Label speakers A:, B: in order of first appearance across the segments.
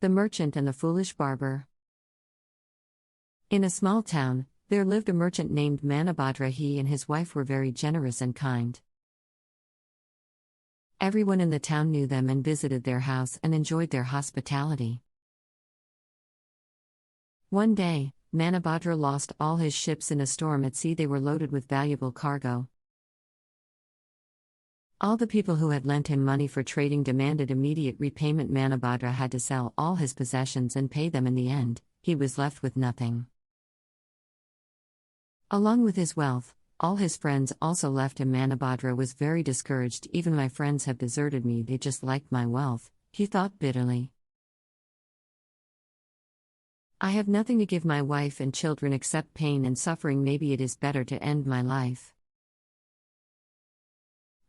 A: The Merchant and the Foolish Barber. In a small town, there lived a merchant named Manabhadra. He and his wife were very generous and kind. Everyone in the town knew them and visited their house and enjoyed their hospitality. One day, Manabhadra lost all his ships in a storm at sea. They were loaded with valuable cargo. All the people who had lent him money for trading demanded immediate repayment. Manabhadra had to sell all his possessions and pay them. In the end, he was left with nothing. Along with his wealth, all his friends also left him. Manabhadra was very discouraged. Even my friends have deserted me, they just liked my wealth, he thought bitterly. I have nothing to give my wife and children except pain and suffering. Maybe it is better to end my life.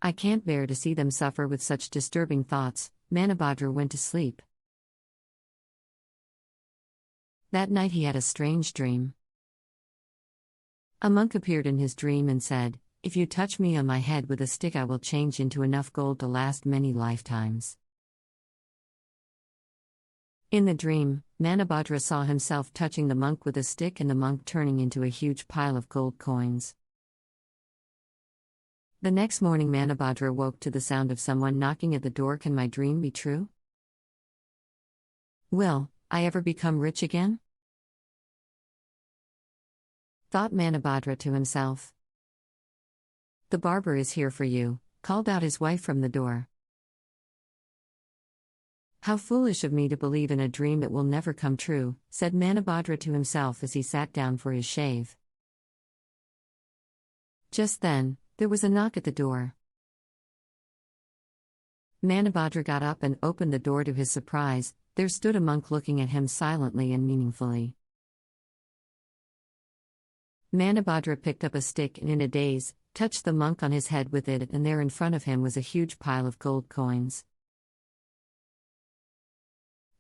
A: I can't bear to see them suffer. With such disturbing thoughts, Manabhadra went to sleep. That night he had a strange dream. A monk appeared in his dream and said, "If you touch me on my head with a stick, I will change into enough gold to last many lifetimes." In the dream, Manabhadra saw himself touching the monk with a stick and the monk turning into a huge pile of gold coins. The next morning Manabhadra woke to the sound of someone knocking at the door. Can my dream be true? Will I ever become rich again? Thought Manabhadra to himself. The barber is here for you, called out his wife from the door. How foolish of me to believe in a dream that will never come true, said Manabhadra to himself as he sat down for his shave. Just then, there was a knock at the door. Manabhadra got up and opened the door. To his surprise, there stood a monk looking at him silently and meaningfully. Manabhadra picked up a stick and in a daze, touched the monk on his head with it, and there in front of him was a huge pile of gold coins.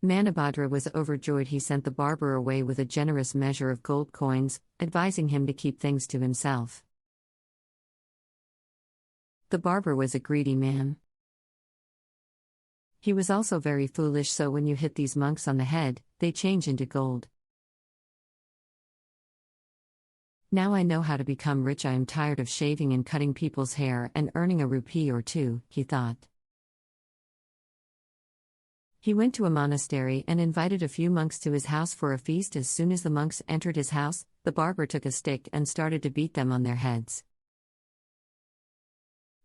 A: Manabhadra was overjoyed. He sent the barber away with a generous measure of gold coins, advising him to keep things to himself. The barber was a greedy man. He was also very foolish, so when you hit these monks on the head, they change into gold. Now I know how to become rich. I am tired of shaving and cutting people's hair and earning a rupee or two, he thought. He went to a monastery and invited a few monks to his house for a feast. As soon as the monks entered his house, the barber took a stick and started to beat them on their heads.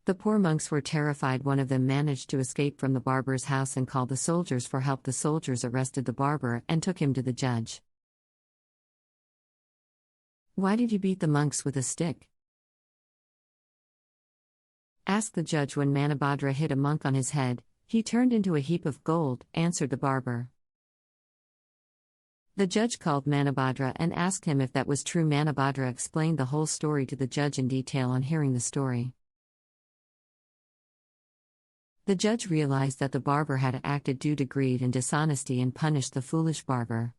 A: The poor monks were terrified. One of them managed to escape from the barber's house and called the soldiers for help. The soldiers arrested the barber and took him to the judge. "Why did you beat the monks with a stick?" asked the judge. "When Manabhadra hit a monk on his head, he turned into a heap of gold," answered the barber. The judge called Manabhadra and asked him if that was true. Manabhadra explained the whole story to the judge in detail. On hearing the story, the judge realized that the barber had acted due to greed and dishonesty and punished the foolish barber.